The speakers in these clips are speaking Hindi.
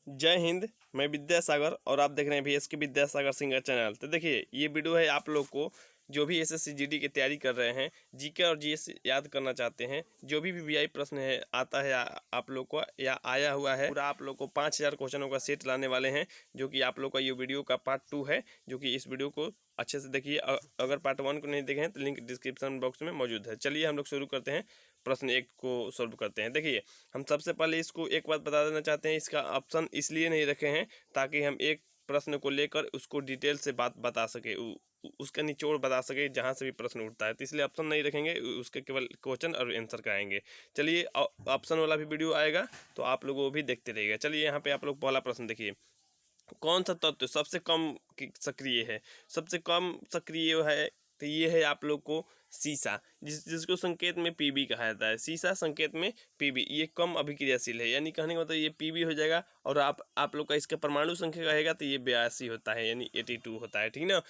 जय हिंद। मैं विद्यासागर और आप देख रहे हैं VSK विद्यासागर सिंगर चैनल। तो देखिए, ये वीडियो है आप लोग को जो भी SSC GD की तैयारी कर रहे हैं, GK और GS याद करना चाहते हैं, जो भी VI प्रश्न है आता है आप लोग को या आया हुआ है, पूरा आप लोग को 5000 क्वेश्चनों का सेट लाने वाले हैं, जो कि आप लोग का ये वीडियो का पार्ट 2 है। जो कि इस वीडियो को अच्छे से देखिए। अगर पार्ट 1 को नहीं देखे हैं तो लिंक डिस्क्रिप्शन बॉक्स में मौजूद है। चलिए हम लोग शुरू करते हैं, प्रश्न 1 को सॉल्व करते हैं। देखिए, हम सबसे पहले इसको एक बात बता देना चाहते हैं, इसका ऑप्शन इसलिए नहीं रखे हैं ताकि हम एक प्रश्न को लेकर उसको डिटेल से बात बता सके, उसका निचोड़ बता सके जहाँ से भी प्रश्न उठता है, तो इसलिए ऑप्शन नहीं रखेंगे, उसके केवल क्वेश्चन और आंसर कराएंगे। चलिए, ऑप्शन वाला भी वीडियो आएगा तो आप लोग वो भी देखते रहिएगा। चलिए, यहाँ पे आप लोग पहला प्रश्न देखिए, कौन सा तत्व सबसे कम सक्रिय है? सबसे कम सक्रिय है तो ये है आप लोग को सीसा, जिसको संकेत में Pb कहा जाता है। सीसा संकेत में Pb, ये कम अभिक्रियाशील है, यानी कहने का मतलब ये Pb हो जाएगा। और आप लोग का इसका परमाणु संख्या कहेगा तो ये 82 होता है, यानी 82 होता है, ठीक ना।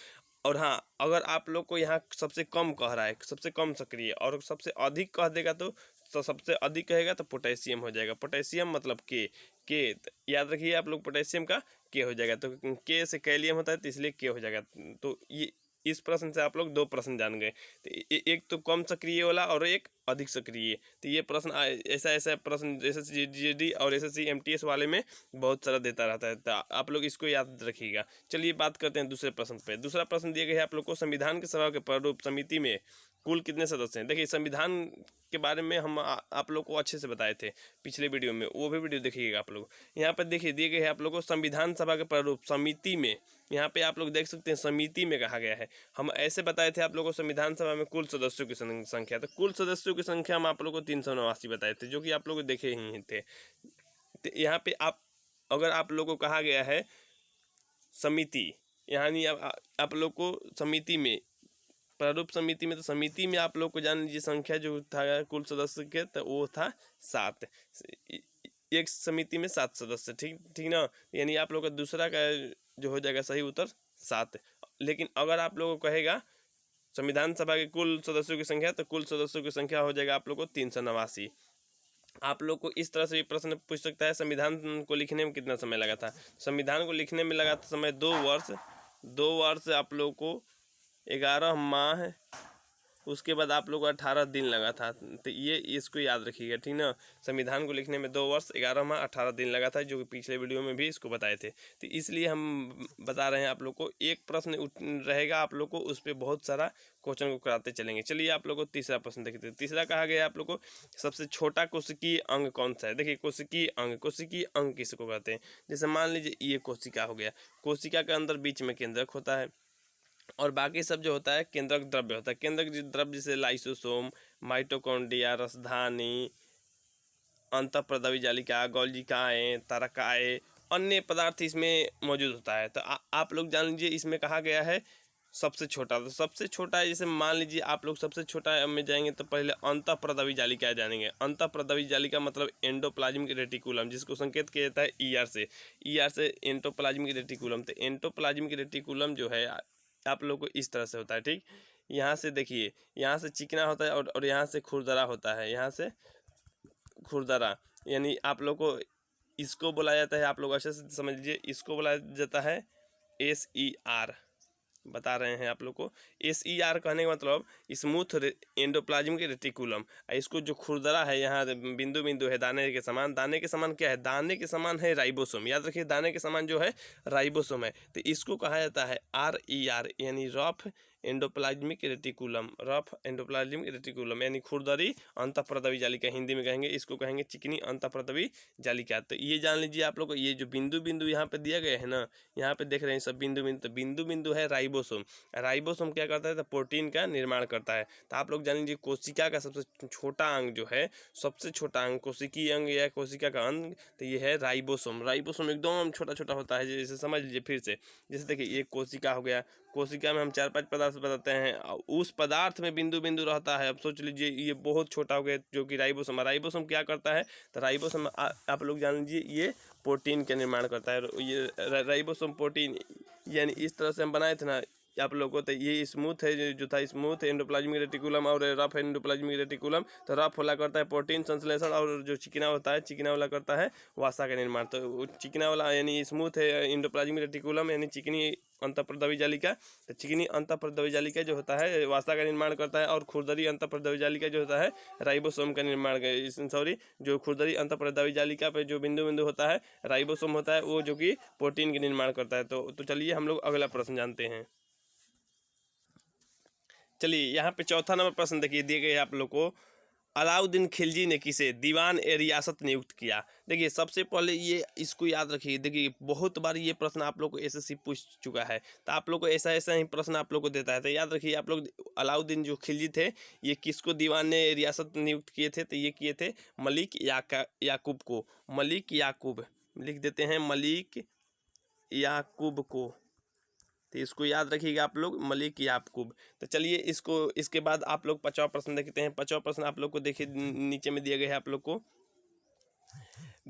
और हाँ, अगर आप लोग को यहाँ सबसे कम कह रहा है, सबसे कम सक्रिय, और सबसे अधिक कह देगा तो सबसे अधिक कहेगा तो पोटेशियम हो जाएगा। पोटेशियम मतलब के याद रखिए आप लोग, पोटेशियम का के हो जाएगा, तो के से कैलियम होता है तो इसलिए के हो जाएगा। तो ये इस प्रश्न से आप लोग 2 प्रश्न जान गए, तो एक तो कम सक्रिय वाला और एक अधिक सक्रिय। तो ये प्रश्न ऐसा प्रश्न SSC GD और SSC MTS वाले में बहुत सारा देता रहता है, तो आप लोग इसको याद रखिएगा। चलिए बात करते हैं दूसरे प्रश्न पे। दूसरा प्रश्न दिया गया है आप लोग को, संविधान के सभा के प्रारूप समिति में कुल कितने सदस्य हैं? देखिए, संविधान के बारे में हम आप लोग को अच्छे से बताए थे पिछले वीडियो में, वो भी वीडियो देखिएगा आप लोग। यहाँ पर देखिए दिए गए हैं आप लोग को संविधान सभा के प्रारूप समिति में, यहाँ पे आप लोग देख सकते हैं समिति में कहा गया है। हम ऐसे बताए थे आप लोगों को संविधान सभा में कुल सदस्यों की संख्या, तो कुल सदस्यों की संख्या हम आप लोग को 389 बताए थे, जो कि आप लोग देखे ही थे। तो यहाँ पे अगर आप लोग को कहा गया है समिति, यानी आप लोग को समिति में, प्रारूप समिति में, तो समिति में आप लोग को जान लीजिए संख्या जो था कुल सदस्य के, तो वो था 7। एक समिति में 7 सदस्य, ठीक ना। यानी आप लोग का दूसरा का जो हो जाएगा सही उत्तर 7। लेकिन अगर आप लोगों को कहेगा संविधान सभा के कुल सदस्यों की संख्या, तो कुल सदस्यों की संख्या हो जाएगा आप लोग को 389। आप लोग को इस तरह से भी प्रश्न पूछ सकता है, संविधान को लिखने में कितना समय लगा था? संविधान को लिखने में लगा था समय 2 वर्ष। 2 वर्ष आप लोग को 11 माह, उसके बाद आप लोग को 18 दिन लगा था। तो ये इसको याद रखिएगा, ठीक ना। संविधान को लिखने में 2 वर्ष 11 माह 18 दिन लगा था, जो कि पिछले वीडियो में भी इसको बताए थे। तो इसलिए हम बता रहे हैं आप लोग को, एक प्रश्न रहेगा आप लोग को, उस पर बहुत सारा क्वेश्चन को कराते चलेंगे। चलिए आप लोग को तीसरा प्रश्न देखते हैं। तीसरा कहा गया आप लोग को सबसे छोटा कोशिकीय अंग कौन सा है? देखिए, कोशिकीय अंग किसको कहते हैं? जैसे मान लीजिए ये कोशिका हो गया, कोशिका के अंदर बीच में केंद्रक होता है, और बाकी सब जो होता है केंद्रक द्रव्य होता है। केंद्रक द्रव्य जैसे लाइसोसोम, माइटोकॉन्ड्रिया, रसधानी, अंतःप्रद्रवी जालिका, गॉल्जिकाएँ, तारकाएँ, अन्य पदार्थ इसमें मौजूद होता है। तो आप लोग जान लीजिए, इसमें कहा गया है सबसे छोटा। तो सबसे छोटा है, जैसे मान लीजिए आप लोग सबसे छोटा में जाएंगे तो पहले अंतःप्रद्रवी जालिका जानेंगे। अंतःप्रद्रवी जालिका मतलब एंडोप्लाज्मिक रेटिकुलम, जिसको संकेत किया जाता है ER से। ER से एंडोप्लाज्मिक रेटिकुलम। तो एंडोप्लाज्मिक रेटिकुलम जो है आप लोग को इस तरह से होता है, ठीक। यहाँ से देखिए, यहाँ से चिकना होता है और यहाँ से खुरदरा होता है, यहाँ से खुरदरा, यानी आप लोग को इसको बोला जाता है, आप लोग अच्छे से समझ लीजिए, इसको बोला जाता है SER। बता रहे हैं आप लोग को, SER कहने का मतलब स्मूथ एंडोप्लाज्मिक रेटिकुलम। इसको जो खुरदरा है, यहाँ बिंदु बिंदु है दाने के समान। दाने के समान क्या है? दाने के समान है राइबोसोम। याद रखिए, दाने के समान जो है राइबोसोम है। तो इसको कहा जाता है RER, यानी rough endoplasmic reticulum. Rough endoplasmic reticulum यानी खुरदरी अंतःप्रद्रवी जालिका, हिंदी में कहेंगे इसको, कहेंगे चिकनी अंतःप्रद्रवी जालिका। तो ये जान लीजिए आप लोग को, ये जो बिंदु बिंदु यहाँ पे दिया गया है ना, यहाँ पे देख रहे हैं सब बिंदु बिंदु, तो बिंदु बिंदु है राइबोसोम। राइबोसोम क्या करता है? तो प्रोटीन का निर्माण करता है। तो आप लोग जान लीजिए, कोशिका का सबसे छोटा अंग जो है, सबसे छोटा अंग, कोशिकीय अंग या कोशिका का अंग, तो ये है राइबोसोम। राइबोसोम एकदम छोटा छोटा होता है, जैसे समझ लीजिए फिर से, जैसे देखिए ये कोशिका हो गया, कोशिका में हम 4-5 पदार्थ बताते हैं, उस पदार्थ में बिंदु बिंदु रहता है। अब सोच लीजिए ये बहुत छोटा हो गया, जो कि राइबोसोम। राइबोसोम क्या करता है? तो राइबोसोम आप लोग जान लीजिए ये प्रोटीन का निर्माण करता है। ये राइबोसोम प्रोटीन, यानी इस तरह से हम बनाए थे ना, आप लोगों को, तो ये स्मूथ है जो था स्मूथ एंडोप्लाज्मिक रेटिकुलम और रफ एंडोप्लाज्मिक रेटिकुलम। तो रफ वाला करता है प्रोटीन संश्लेषण और जो चिकना होता है, चिकना वाला करता है वसा का निर्माण। तो चिकना वाला यानी स्मूथ है एंडोप्लाज्मिक रेटिकुलम यानी चिकनी अंतःप्रद्रवी जालिका। तो चिकनी अंतःप्रद्रवी जालिका जो होता है वसा का निर्माण करता है, और खुरदरी अंतःप्रद्रवी जालिका जो होता है राइबोसोम का निर्माण जो खुरदरी अंतःप्रद्रवी जालिका पे जो बिंदु बिंदु होता है राइबोसोम होता है, वो जो कि प्रोटीन का निर्माण करता है। तो चलिए हम लोग अगला प्रश्न जानते हैं। चलिए यहाँ पे चौथा नंबर प्रश्न देखिए दिए गए आप लोग को, अलाउद्दीन खिलजी ने किसे दीवान ए रियासत नियुक्त किया। देखिए सबसे पहले ये इसको याद रखिए, देखिए बहुत बार ये प्रश्न आप लोग को एसएससी पूछ चुका है, तो आप लोग को ऐसा ऐसा ही प्रश्न आप लोग को देता है। तो याद रखिए आप लोग, अलाउद्दीन जो खिलजी थे ये किसको दीवान ने रियासत नियुक्त किए थे, तो ये किए थे मलिक याकूब को। मलिक याकूब लिख देते हैं, मलिक याकूब को। तो इसको याद रखिएगा आप लोग, मलिक याकूब। तो चलिए इसके बाद आप लोग 5वां प्रश्न देखते हैं। 5वां प्रश्न आप लोग को देखिए नीचे में दिया गया है आप लोग को,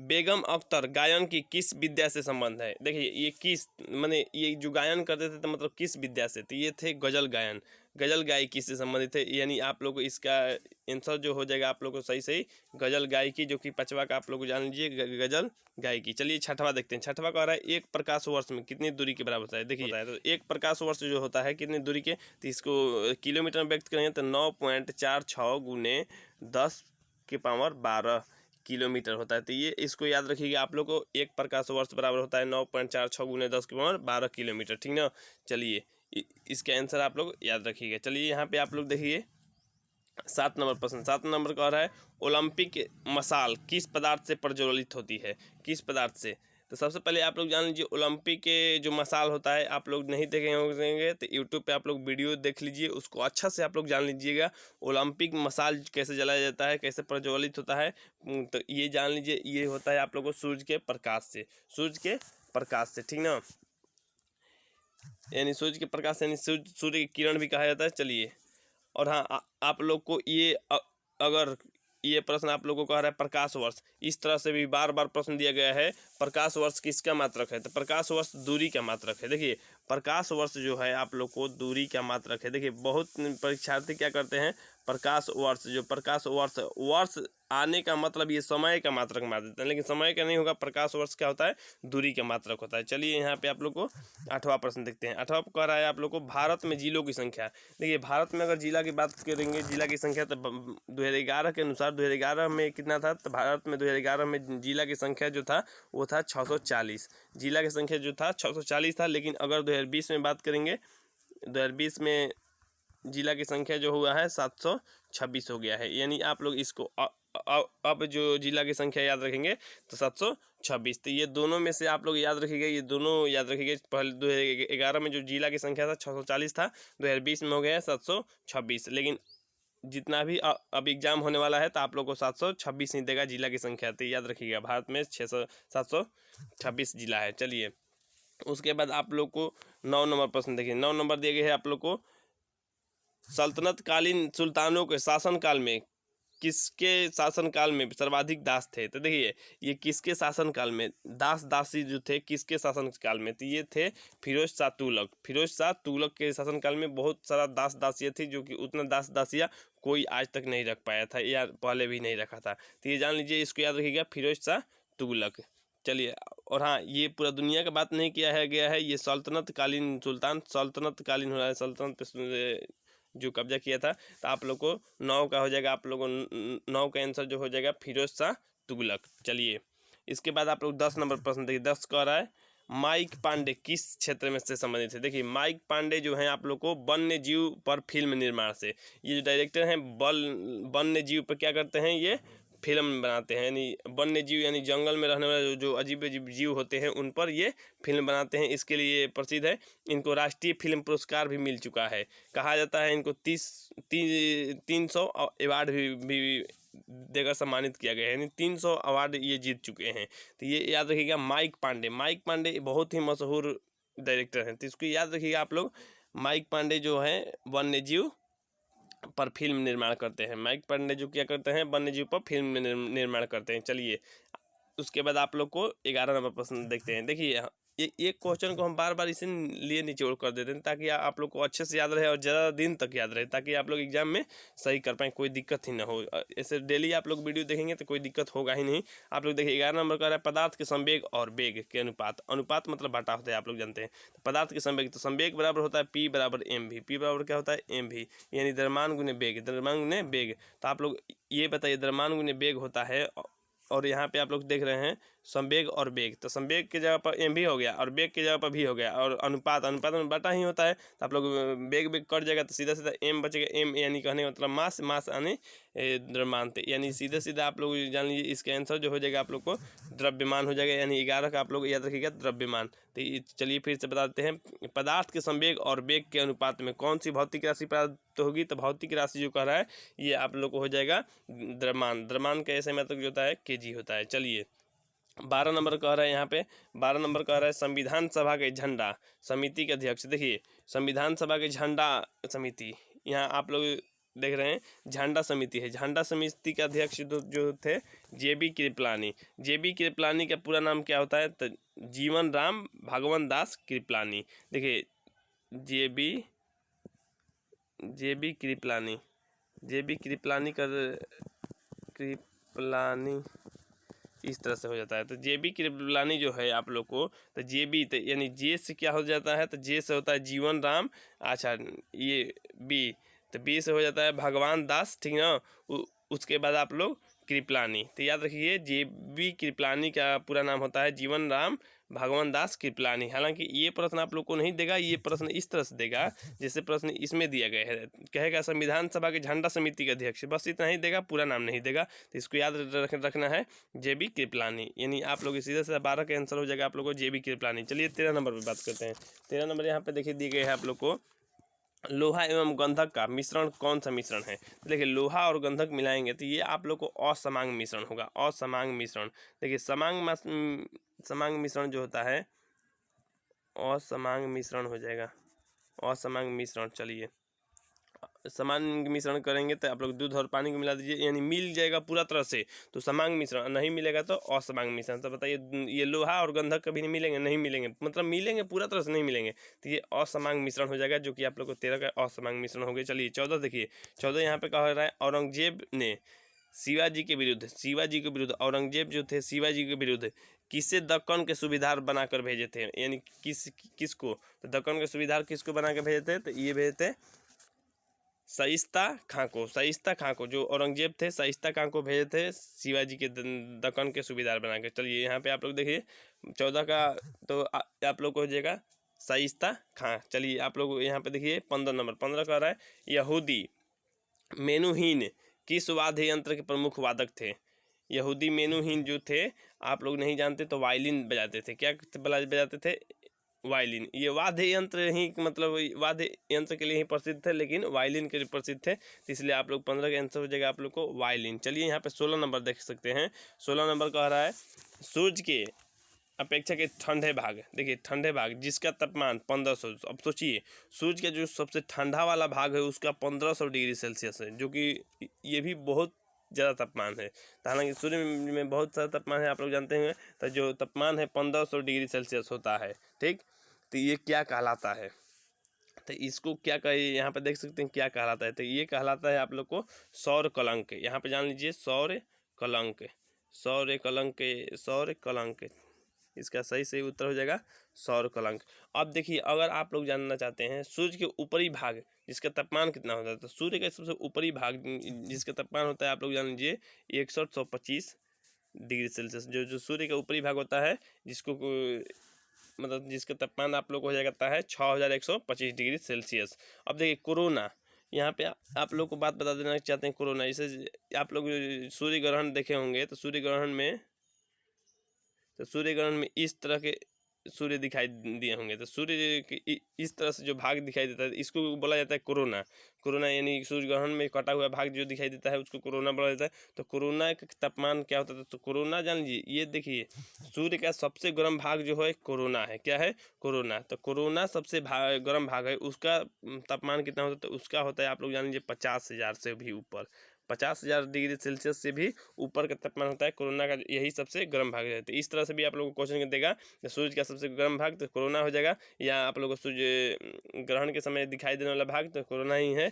बेगम अख्तर गायन की किस विद्या से संबंध है। देखिए ये किस माने ये जो गायन करते थे तो मतलब किस विद्या से, तो ये थे गजल गायन, गजल गायकी से संबंधित है। यानी आप लोग को इसका आंसर जो हो जाएगा आप लोग को सही गजल गायकी, जो कि 5वां का आप लोग को जान लीजिए गजल गायकी। चलिए 6वां देखते हैं। 6वां कह रहा है एक प्रकाश वर्ष में कितनी दूरी के बराबर होता है। देखिए तो एक प्रकाश वर्ष जो होता है कितनी दूरी के, तो इसको किलोमीटर में व्यक्त करेंगे तो 9.46 गुने 10⁻12 किलोमीटर होता है। तो ये इसको याद रखिएगा आप लोग को, एक प्रकाश वर्ष बराबर होता है 9.46 गुने 10⁻12 किलोमीटर, ठीक ना। चलिए इसका आंसर आप लोग याद रखिएगा। चलिए यहाँ पे आप लोग देखिए 7 नंबर प्रश्न। 7 नंबर का रहा है, ओलंपिक मशाल किस पदार्थ से प्रज्वलित होती है, किस पदार्थ से। तो सबसे पहले आप लोग जान लीजिए, ओलंपिक के जो मशाल होता है, आप लोग नहीं देखे होंगे तो यूट्यूब पे आप लोग वीडियो देख लीजिए, उसको अच्छा से आप लोग जान लीजिएगा ओलंपिक मशाल कैसे जलाया जाता है, कैसे प्रज्वलित होता है। तो ये जान लीजिए, ये होता है आप लोग को सूर्य के प्रकाश से, सूर्य के प्रकाश से, ठीक ना। यानी सूर्य के प्रकाश यानी सूर्य की किरण भी कहा जाता है। चलिए और हाँ आप लोग को ये अगर ये प्रश्न आप लोगों को कह रहा है प्रकाश वर्ष, इस तरह से भी बार बार प्रश्न दिया गया है, प्रकाश वर्ष किसका मात्रक है, तो प्रकाश वर्ष दूरी का मात्रक है। देखिए प्रकाश वर्ष जो है आप लोग को दूरी का मात्रक है। देखिए बहुत परीक्षार्थी क्या करते हैं, प्रकाश वर्ष जो प्रकाश वर्ष आने का मतलब ये समय का मात्रक मान देते हैं, लेकिन समय का नहीं होगा। प्रकाश वर्ष क्या होता है, दूरी का मात्रक होता है। चलिए यहाँ पे आप लोग को 8वां प्रश्न देखते हैं। 8वां कह रहा है आप लोग को भारत में जिलों की संख्या। देखिए भारत में अगर जिला की बात करेंगे, जिला की संख्या तो 2011 के अनुसार 2011 में कितना था, तो भारत में 2011 में जिला की संख्या जो था वो था 640। जिला की संख्या जो था 640 था, लेकिन अगर 2020 में बात करेंगे, 2020 में जिला की संख्या जो हुआ है 726 हो गया है। यानी आप लोग इसको अब जो जिला की संख्या याद रखेंगे तो 726। तो ये दोनों में से आप लोग याद रखिएगा, ये दोनों याद रखिएगा। पहले 2011 में जो जिला की संख्या था 640 था, 2020 में हो गया है 726। लेकिन जितना भी अब एग्जाम होने वाला है तो आप लोग को 726 नहीं देगा जिला की संख्या। तो याद रखिएगा भारत में 726 जिला है। चलिए उसके बाद आप लोग को 9 नंबर प्रश्न देखिए। 9 नंबर दिए गए हैं आप लोग को, सल्तनत कालीन सुल्तानों के शासनकाल में किसके शासनकाल में सर्वाधिक दास थे। तो देखिए ये किसके शासनकाल में दास दासी जो थे किसके शासनकाल में, तो ये थे फिरोज शाह तुगलक। फिरोज शाह तुगलक के शासनकाल में बहुत सारा दास दासियाँ थी, जो कि उतना दास दासियाँ कोई आज तक नहीं रख पाया था या पहले भी नहीं रखा था। तो ये जान लीजिए, इसको याद रखिएगा, फिरोज शाह तुगलक। चलिए और हाँ ये पूरा दुनिया का बात नहीं किया है गया है, ये सल्तनत कालीन सुल्तान सल्तनत कालीन हो रहा है, सल्तनत पे जो कब्जा किया था। तो आप लोग को 9 का हो जाएगा, आप लोगों को 9 का आंसर जो हो जाएगा फिरोज शाह तुगलक। चलिए इसके बाद आप लोग 10 नंबर प्रश्न देखिए। 10 कह रहा है, माइक पांडे किस क्षेत्र में से संबंधित है। देखिए माइक पांडे जो हैं आप लोग को वन्य जीव पर फिल्म निर्माण से, ये जो डायरेक्टर हैं वन्य जीव पर क्या करते हैं, ये फिल्म बनाते हैं। यानी वन्य जीव यानी जंगल में रहने वाले जो अजीब अजीब जीव होते हैं उन पर ये फिल्म बनाते हैं, इसके लिए प्रसिद्ध है। इनको राष्ट्रीय फिल्म पुरस्कार भी मिल चुका है। कहा जाता है इनको 300 अवार्ड भी देकर सम्मानित किया गया है, यानी 300 अवार्ड ये जीत चुके हैं। तो ये याद रखिएगा, माइक पांडे बहुत ही मशहूर डायरेक्टर हैं, तो इसको याद रखिएगा आप लोग। माइक पांडे जो हैं वन्य जीव पर फिल्म निर्माण करते हैं। माइक पांडे जो क्या करते हैं, वन्य जीव पर फिल्म निर्माण करते हैं। चलिए उसके बाद आप लोग को 11 नंबर प्रश्न देखते हैं। देखिए एक क्वेश्चन को हम बार बार इसी लिए निचोड़ कर देते हैं ताकि आप लोग को अच्छे से याद रहे और ज़्यादा दिन तक याद रहे, ताकि आप लोग एग्जाम में सही कर पाएँ, कोई दिक्कत ही ना हो। ऐसे डेली आप लोग वीडियो देखेंगे तो कोई दिक्कत होगा ही नहीं। आप लोग देखिए 11 नंबर का रहा है पदार्थ के संवेग और वेग के अनुपात। अनुपात मतलब बाटा होता है, आप लोग जानते हैं। तो पदार्थ के संवेग, तो संवेग बराबर होता है P बराबर mv। P बराबर क्या होता है mv, यानी द्रव्यमान गुने वेग, द्रव्यमान गुने वेग। तो आप लोग ये बताइए द्रव्यमान गुने वेग होता है, और यहाँ पे आप लोग देख रहे हैं संवेग और वेग, तो संवेग की जगह पर एम भी हो गया और वेग की जगह पर भी हो गया, और अनुपात में बटा ही होता है। तो आप लोग वेग कट जाएगा तो सीधा सीधा एम बचेगा। एम यानी कहने का मतलब मास, मास यानी द्रव्यमान, यानी सीधे सीधा आप लोग जान लीजिए इसका आंसर जो हो जाएगा आप लोग को द्रव्यमान हो जाएगा, यानी 11 का आप लोग याद रखिएगा द्रव्यमान। तो चलिए फिर से बताते हैं, पदार्थ के संवेग और वेग के अनुपात में कौन सी भौतिक राशि प्राप्त होगी। तो भौतिक राशि जो कह रहा है ये आप लोग को हो जाएगा द्रव्यमान। द्रव्यमान का ऐसे मतलब जो होता है केजी होता है। चलिए 12 नंबर कह रहा है, यहाँ पे 12 नंबर कह रहा है संविधान सभा के झंडा समिति के अध्यक्ष। देखिए संविधान सभा के झंडा समिति, यहाँ आप लोग देख रहे हैं झंडा समिति है। झंडा समिति के अध्यक्ष जो थे JB कृपलानी। JB कृपलानी का पूरा नाम क्या होता है, तो जीवन राम भगवान दास कृपलानी। देखिए JB कृपलानी, JB कृपलानी इस तरह से हो जाता है। तो JB कृपलानी जो है आप लोग को, तो JB तो यानी जे से क्या हो जाता है, तो जे से होता है जीवन राम, अच्छा ये बी, तो बी से हो जाता है भगवान दास, ठीक ना। उसके बाद आप लोग कृपलानी, तो याद रखिए JB कृपलानी का पूरा नाम होता है जीवन राम भगवान दास कृपलानी। हालांकि ये प्रश्न आप लोग को नहीं देगा, ये प्रश्न इस तरह से देगा जैसे प्रश्न इसमें दिया गया है, कहेगा संविधान सभा के झंडा समिति के अध्यक्ष, बस इतना ही देगा, पूरा नाम नहीं देगा। तो इसको याद रखना है JB कृपलानी, यानी आप लोग सीधे से 12 का आंसर हो जाएगा आप लोग को JB कृपलानी। चलिए 13 नंबर पर बात करते हैं। 13 नंबर यहाँ पे देखिए दिए गए हैं आप लोग को, लोहा एवं गंधक का मिश्रण कौन सा मिश्रण है। तो देखिए लोहा और गंधक मिलाएंगे तो ये आप लोग को असमांग मिश्रण होगा। असमांग मिश्रण, देखिए समांग मिश्रण जो होता है असमांग मिश्रण हो जाएगा, असमांग मिश्रण। चलिए समांग मिश्रण करेंगे तो आप लोग दूध और पानी को मिला दीजिए, यानी मिल जाएगा पूरा तरह से, तो समांग मिश्रण। नहीं मिलेगा तो असमांग मिश्रण। तो बताइए ये लोहा और गंधक कभी नहीं मिलेंगे, नहीं मिलेंगे, मतलब मिलेंगे पूरा तरह से नहीं मिलेंगे, तो ये असमांग मिश्रण हो जाएगा, जो कि आप लोग को 13 का असमांग मिश्रण हो गया। चलिए 14 देखिए, 14 यहाँ पे कह रहा है औरंगजेब ने शिवाजी के विरुद्ध औरंगजेब जो थे शिवाजी के विरुद्ध किसे दक्कन के सूबेदार बनाकर भेजे थे, यानी किसको, तो दक्कन के सूबेदार किसको बना के भेजे थे, तो ये भेजे थे शाइस्ता खां को। शाइस्ता खां को, जो औरंगजेब थे शाइस्ता खां को भेजे थे शिवाजी के दक्कन के सूबेदार बना के। चलिए यहाँ पे आप लोग देखिए 14 का तो आप लोग को हो जाएगा शाइस्ता खां। चलिए आप लोग यहाँ पे देखिए 15 नंबर, 15 कह रहा है यहूदी मेनुहीन किस वाद्य यंत्र के प्रमुख वादक थे। यहूदी मेनुहीन जो थे आप लोग नहीं जानते तो वायलिन बजाते थे। क्या बजाते थे, वायलिन। ये वाद्य यंत्र ही मतलब वाद्य यंत्र के लिए ही प्रसिद्ध थे, लेकिन वायलिन के लिए प्रसिद्ध थे, तो इसलिए आप लोग 15 का आंसर हो जाएगा आप लोग को वायलिन। चलिए यहाँ पे 16 नंबर देख सकते हैं। 16 नंबर कह रहा है सूर्य के अपेक्षा के ठंडे भाग, देखिए ठंडे भाग जिसका तापमान 1500, अब सोचिए सूर्य का जो सबसे ठंडा वाला भाग है उसका 1500 डिग्री सेल्सियस है, जो कि ये भी बहुत ज़्यादा तापमान है। तो हालांकि सूर्य में बहुत सारा तापमान है आप लोग जानते हैं, तो जो तापमान है 1500 डिग्री सेल्सियस होता है, ठीक। तो ये क्या कहलाता है, तो इसको क्या कहे यहाँ पे देख सकते हैं क्या कहलाता है, तो ये कहलाता है आप लोग को सौर कलंक। यहाँ पे जान लीजिए सौर कलंक, सौर कलंक, सौर कलंक, इसका सही उत्तर हो जाएगा सौर कलंक। अब देखिए अगर आप लोग जानना चाहते हैं सूर्य के ऊपरी भाग जिसका तापमान कितना होता है, तो सूर्य का सबसे ऊपरी भाग जिसका तापमान होता है आप लोग जान लीजिए 6125 डिग्री सेल्सियस। जो सूर्य का ऊपरी भाग होता है जिसको मतलब जिसका तापमान आप लोग को हो जाता है 6125 डिग्री सेल्सियस। अब देखिए कोरोना, यहाँ पे आप लोग को बात बता देना चाहते हैं कोरोना, जैसे आप लोग सूर्य ग्रहण देखे होंगे तो सूर्य ग्रहण में इस तरह के सूर्य दिखाई दिए होंगे, तो सूर्य के इस तरह से जो भाग दिखाई देता है इसको बोला जाता है कोरोना। कोरोना यानी सूर्य ग्रहण में कटा हुआ भाग जो दिखाई देता है उसको कोरोना बोला जाता है। तो कोरोना का तापमान क्या होता है, तो कोरोना जान लीजिए, ये देखिए सूर्य का सबसे गर्म भाग जो है कोरोना है, क्या है, कोरोना। तो कोरोना सबसे गर्म भाग है, उसका तापमान कितना होता है, तो उसका होता है आप लोग जान लीजिए 50,000 से भी ऊपर, 50,000 डिग्री सेल्सियस से भी ऊपर का तापमान होता है कोरोना का, यही सबसे गर्म भाग है। तो इस तरह से भी आप लोगों को क्वेश्चन देगा सूर्य का सबसे गर्म भाग तो कोरोना हो जाएगा, या आप लोगों को सूर्य ग्रहण के समय दिखाई देने वाला भाग तो कोरोना ही है।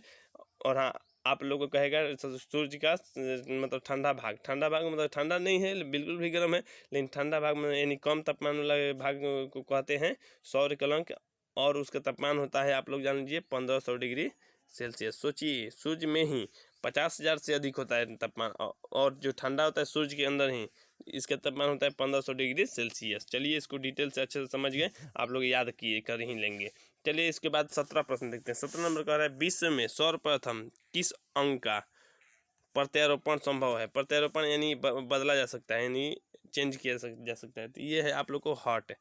और हाँ, आप लोगों को कहेगा सूर्य का मतलब ठंडा भाग मतलब ठंडा नहीं है, बिल्कुल भी गर्म है, लेकिन ठंडा भाग में यानी कम तापमान वाला भाग को कहते हैं सौर कलंक, और उसका तापमान होता है आप लोग जान लीजिए 1500 डिग्री सेल्सियस। सोचिए सूर्य में ही 50,000 से अधिक होता है तापमान, और जो ठंडा होता है सूर्य के अंदर ही इसका तापमान होता है 1500 डिग्री सेल्सियस। चलिए इसको डिटेल से अच्छे से समझ गए, आप लोग याद किए कर ही लेंगे। चलिए इसके बाद 17 प्रश्न देखते हैं। 17 नंबर कह रहा है विश्व में सर्वप्रथम किस अंग का प्रत्यारोपण संभव है। प्रत्यारोपण यानी बदला जा सकता है, यानी चेंज किया जा सकता है। तो ये है आप लोग को हार्ट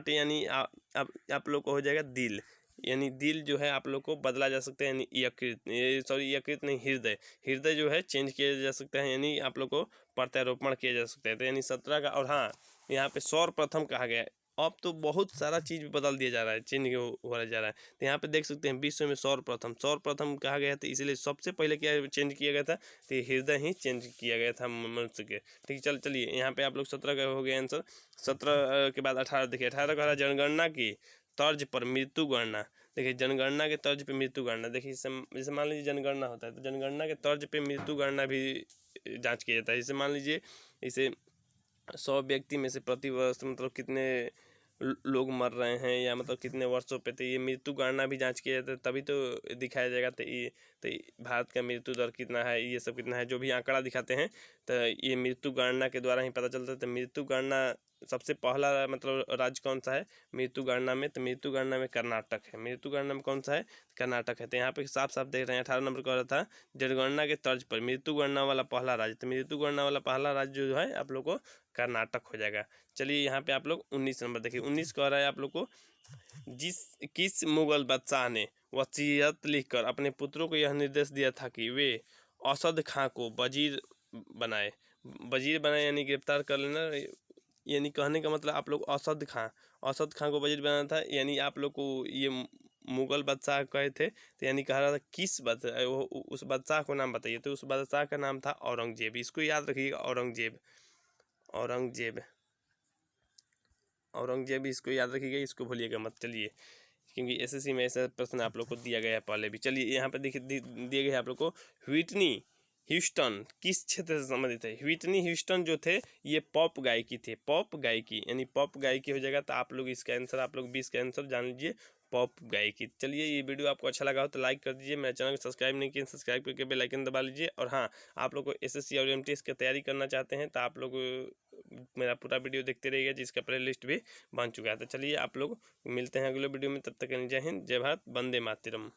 यानी आप लोग को हो जाएगा दिल, यानी दिल जो है आप लोग को बदला जा सकता है, यानी यकृत नहीं, हृदय जो है चेंज किया जा सकता है, यानी आप लोग को प्रत्यारोपण किया जा सकता है। तो यानी 17 का। और हाँ, यहाँ पे सर्वप्रथम कहा गया है। अब तो बहुत सारा चीज़ बदल दिया जा रहा है, चेंज हो जा रहा है। तो यहाँ पे देख सकते हैं विश्व में सर्वप्रथम कहा गया था, इसलिए सबसे पहले क्या चेंज किया गया था, तो हृदय ही चेंज किया गया था मनुष्य के। ठीक, चलिए यहाँ पे आप लोग 17 का हो गया आंसर। 17 के बाद 18 देखिए। 18 का जनगणना की तर्ज पर मृत्यु गणना। देखिए जनगणना के तर्ज पे मृत्यु गणना, देखिए जैसे मान लीजिए जनगणना होता है तो जनगणना के तर्ज पे मृत्यु गणना भी जांच किया जाता है। जैसे मान लीजिए इसे 100 व्यक्ति में से प्रति वर्ष मतलब कितने लोग मर रहे हैं, या मतलब कितने वर्षों पे, तो ये मृत्यु गणना भी जांच किया जाता है, तभी तो दिखाया जाएगा। तो भारत का मृत्यु दर कितना है, ये सब कितना है, जो भी आंकड़ा दिखाते हैं तो ये मृत्यु गणना के द्वारा ही पता चलता है। तो मृत्यु गणना सबसे पहला मतलब राज्य कौन सा है मृत्यु गणना में, तो मृत्यु गणना में कर्नाटक है। मृत्यु गणना में कौन सा है, कर्नाटक है। तो यहाँ पे साफ साफ देख रहे हैं 18 नंबर का रहा था जनगणना के तर्ज पर मृत्यु गणना वाला पहला राज्य, तो मृत्यु गणना वाला पहला राज्य जो है आप लोग को कर्नाटक हो जाएगा। चलिए यहाँ पे आप लोग 19 नंबर देखिए। 19 कह रहा है आप लोग को किस मुगल बादशाह ने वसीयत लिखकर अपने पुत्रों को यह निर्देश दिया था कि वे असद खां को वजीर बनाए यानी गिरफ्तार कर लेना, यानी कहने का मतलब आप लोग असद खां को वजीर बनाना था, यानी आप लोग को ये मुगल बादशाह कहे थे। तो यानी कह रहा था किस बादशाह, उस बादशाह को नाम बताइए, तो उस बादशाह का नाम था औरंगजेब। इसको याद रखिएगा, औरंगजेब इसको याद रखिएगा, इसको भूलिएगा मत। चलिए क्योंकि एसएससी में ऐसा प्रश्न आप लोग को दिया गया है पहले भी। चलिए यहाँ पे देखिए दिए गए आप लोग को व्हिटनी ह्यूस्टन किस क्षेत्र से संबंधित है। व्हिटनी ह्यूस्टन जो थे ये पॉप गायकी थे, यानी पॉप गायकी हो जाएगा। तो आप लोग इसका आंसर, आप लोग 20 का आंसर जान लीजिए पॉप गायकी। चलिए ये वीडियो आपको अच्छा लगा हो तो लाइक कर दीजिए, मेरे चैनल को सब्सक्राइब नहीं किए सब्सक्राइब करके बेल आइकन दबा लीजिए। और हाँ, आप लोग को एसएससी और एमटीएस की तैयारी करना चाहते हैं तो आप लोग मेरा पूरा वीडियो देखते रहिएगा, जिसका प्ले लिस्ट भी बन चुका है। तो चलिए आप लोग मिलते हैं अगले वीडियो में, तब तक जय हिंद, जय भारत, वंदे मातरम।